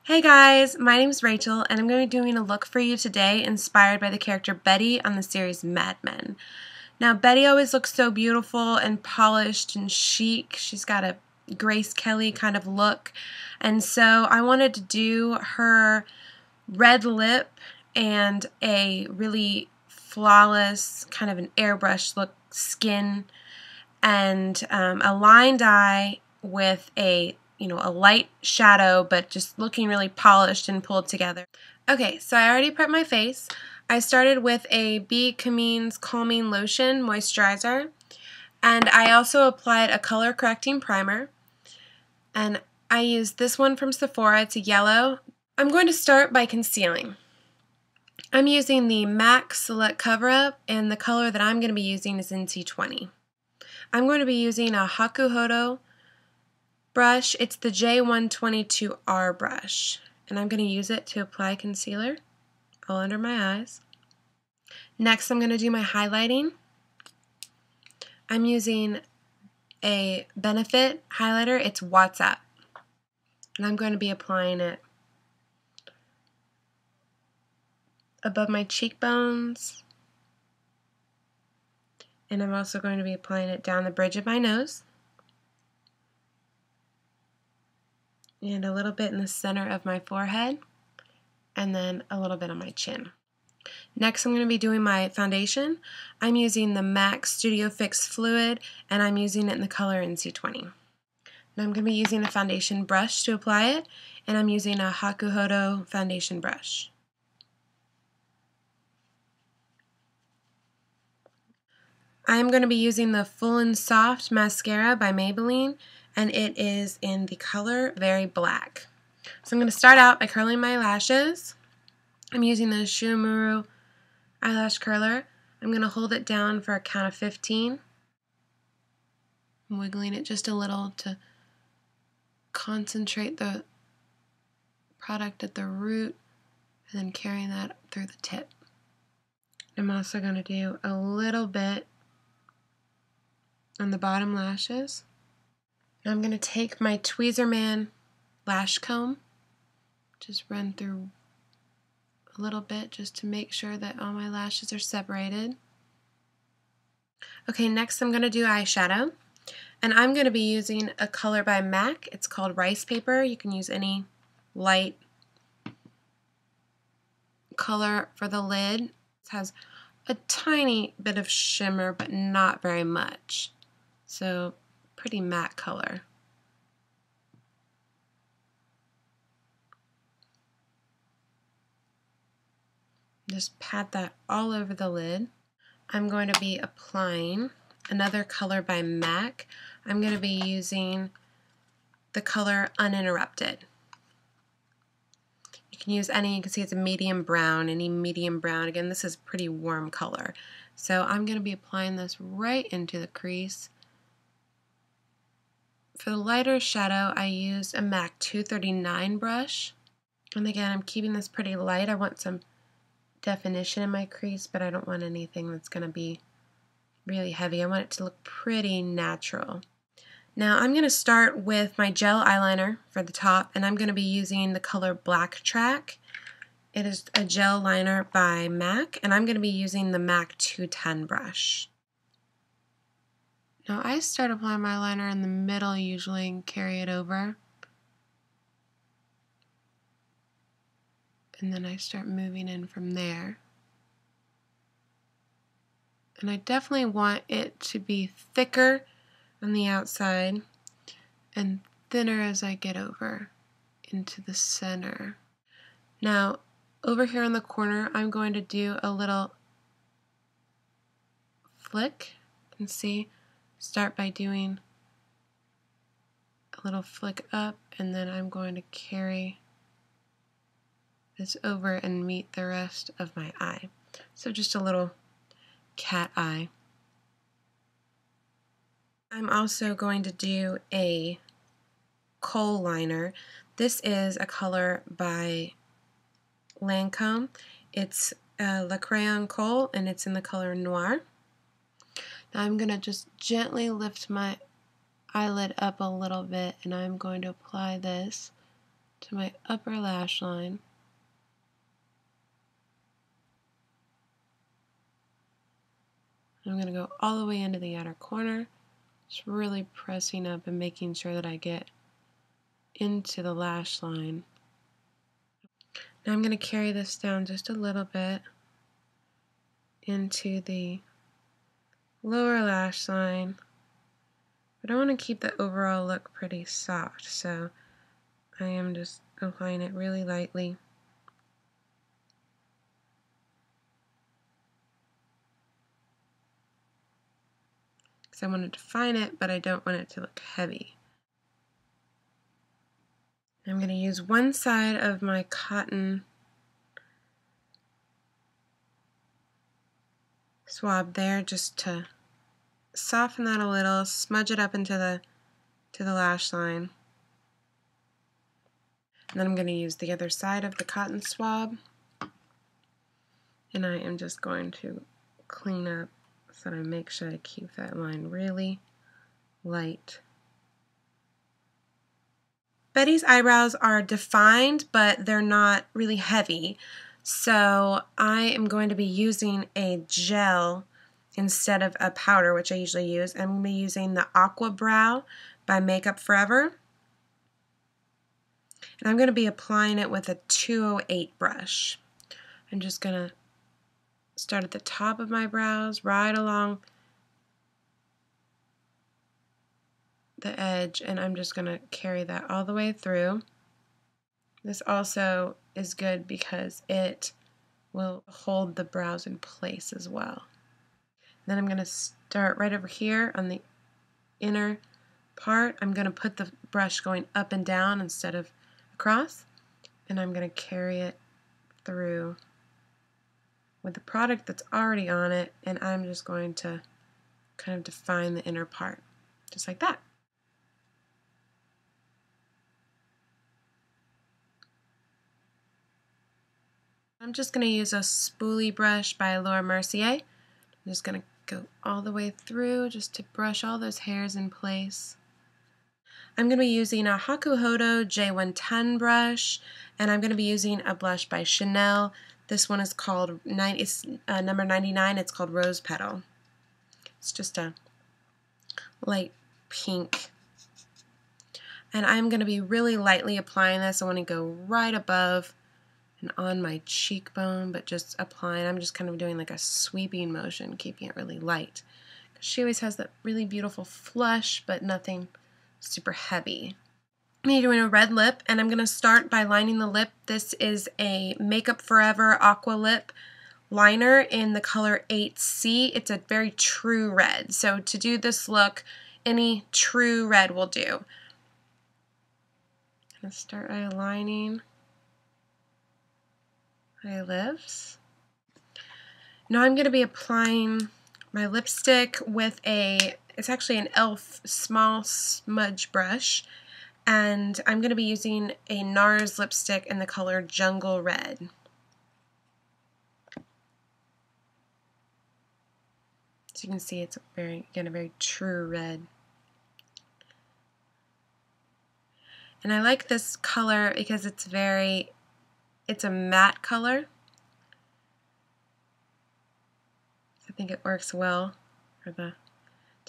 Hey guys, my name is Rachel and I'm going to be doing a look for you today inspired by the character Betty on the series Mad Men. Now Betty always looks so beautiful and polished and chic. She's got a Grace Kelly kind of look, and so I wanted to do her red lip and a really flawless kind of an airbrush look skin and a lined eye with a light shadow, but just looking really polished and pulled together. Okay, so I already prepped my face. I started with a B.Kamins Calming Lotion Moisturizer, and I also applied a color correcting primer, and I used this one from Sephora. It's a yellow. I'm going to start by concealing. I'm using the MAC Select Cover Up, and the color that I'm going to be using is NC20. I'm going to be using a Hakuhodo brush. It's the J122R brush, and I'm going to use it to apply concealer all under my eyes. Next, I'm going to do my highlighting. I'm using a Benefit highlighter. It's What's Up, and I'm going to be applying it above my cheekbones, and I'm also going to be applying it down the bridge of my nose and a little bit in the center of my forehead, and then a little bit on my chin. Next, I'm going to be doing my foundation. I'm using the MAC Studio Fix Fluid, and I'm using it in the color NC20. Now I'm going to be using a foundation brush to apply it, and I'm using a Hakuhodo foundation brush. I'm going to be using the Full and Soft Mascara by Maybelline, and it is in the color Very Black. So I'm going to start out by curling my lashes. I'm using the Shu Uemura eyelash curler. I'm going to hold it down for a count of 15. I'm wiggling it just a little to concentrate the product at the root and then carrying that through the tip. I'm also going to do a little bit on the bottom lashes. Now I'm going to take my Tweezerman lash comb, just run through a little bit just to make sure that all my lashes are separated. Okay, next I'm going to do eyeshadow, and I'm going to be using a color by MAC. It's called Ricepaper. You can use any light color for the lid. It has a tiny bit of shimmer, but not very much. So pretty matte color. Just pat that all over the lid. I'm going to be applying another color by MAC. I'm going to be using the color Uninterrupted. You can use any, you can see it's a medium brown, any medium brown. Again, this is pretty warm color. So I'm going to be applying this right into the crease. For the lighter shadow, I used a MAC 239 brush. And again, I'm keeping this pretty light. I want some definition in my crease, but I don't want anything that's going to be really heavy. I want it to look pretty natural. Now I'm going to start with my gel eyeliner for the top, and I'm going to be using the color Blacktrack. It is a gel liner by MAC, and I'm going to be using the MAC 210 brush. Now I start applying my liner in the middle usually and carry it over. And then I start moving in from there. And I definitely want it to be thicker on the outside and thinner as I get over into the center. Now, over here in the corner, I'm going to do a little flick. You can see, start by doing a little flick up, and then I'm going to carry this over and meet the rest of my eye. So just a little cat eye. I'm also going to do a Khol liner. This is a color by Lancome. It's Le Crayon Khol, and it's in the color Noir. Now I'm going to just gently lift my eyelid up a little bit, and I'm going to apply this to my upper lash line. I'm going to go all the way into the outer corner, just really pressing up and making sure that I get into the lash line. Now I'm going to carry this down just a little bit into the lower lash line, but I want to keep the overall look pretty soft, so I am just applying it really lightly. Because I want to define it, but I don't want it to look heavy. I'm going to use one side of my cotton swab there just to soften that a little, smudge it up into the lash line. And then I'm going to use the other side of the cotton swab, and I am just going to clean up so that I make sure I keep that line really light. Betty's eyebrows are defined, but they're not really heavy. So I am going to be using a gel instead of a powder, which I usually use. I'm going to be using the Aqua Brow by Makeup Forever. And I'm going to be applying it with a 208 brush. I'm just going to start at the top of my brows, right along the edge, and I'm just going to carry that all the way through. This also is good because it will hold the brows in place as well. Then I'm going to start right over here on the inner part. I'm going to put the brush going up and down instead of across, and I'm going to carry it through with the product that's already on it, and I'm just going to kind of define the inner part, just like that. I'm just going to use a spoolie brush by Mercier. I'm just going to go all the way through just to brush all those hairs in place. I'm going to be using a Hakuhodo J544 brush, and I'm going to be using a blush by Chanel. This one is called, number 99, it's called Rose Petal. It's just a light pink. And I'm going to be really lightly applying this. I want to go right above and on my cheekbone, but just applying. I'm just kind of doing like a sweeping motion, keeping it really light. She always has that really beautiful flush, but nothing super heavy. I'm doing a red lip, and I'm going to start by lining the lip. This is a Makeup Forever Aqua Lip liner in the color 8C. It's a very true red. So to do this look, any true red will do. I'm going to start by aligning my lips. Now I'm going to be applying my lipstick with it's actually an e.l.f. small smudge brush, and I'm going to be using a Nars lipstick in the color Jungle Red. So you can see it's a very true red. And I like this color because it's a matte color. I think it works well to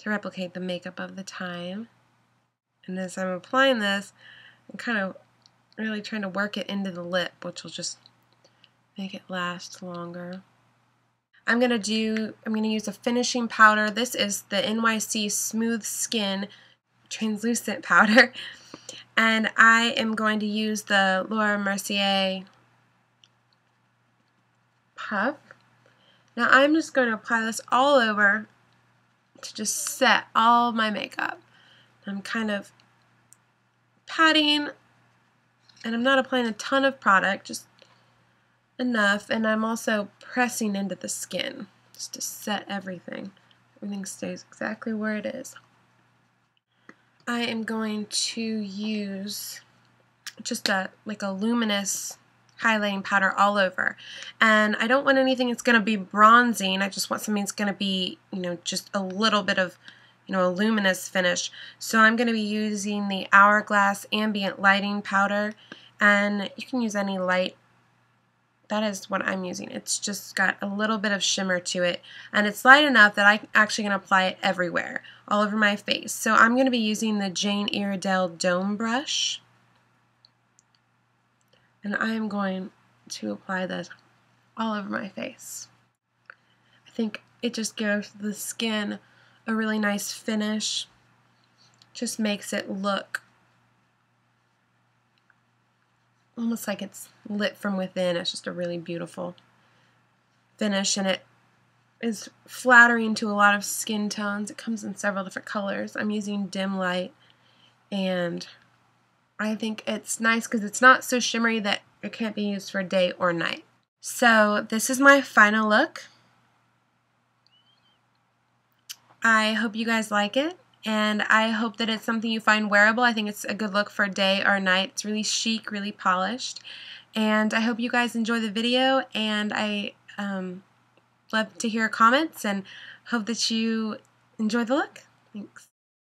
replicate the makeup of the time. And as I'm applying this, I'm kind of really trying to work it into the lip, which will just make it last longer. I'm going to use a finishing powder. This is the N.Y.C Smooth Skin Translucent Powder. And I am going to use the Mercier Puff. Now I'm just going to apply this all over to just set all my makeup. I'm kind of patting, and I'm not applying a ton of product, just enough, and I'm also pressing into the skin just to set everything. Everything stays exactly where it is. I am going to use just a luminous highlighting powder all over, and I don't want anything that's going to be bronzing. I just want something that's going to be, just a little bit of, a luminous finish. So I'm going to be using the Hourglass Ambient Lighting Powder, And you can use any light. That is what I'm using. It's just got a little bit of shimmer to it, and it's light enough that I'm actually going to apply it everywhere, all over my face. So I'm going to be using the Jane Iredale Dome brush, and I am going to apply this all over my face. I think it just gives the skin a really nice finish, just makes it look almost like it's lit from within. It's just a really beautiful finish, and it is flattering to a lot of skin tones. It comes in several different colors. I'm using dim light, and I think it's nice because it's not so shimmery that it can't be used for day or night. So this is my final look. I hope you guys like it, and I hope that it's something you find wearable. I think it's a good look for day or night. It's really chic, really polished, and I hope you guys enjoy the video, and I love to hear comments and hope that you enjoy the look. Thanks.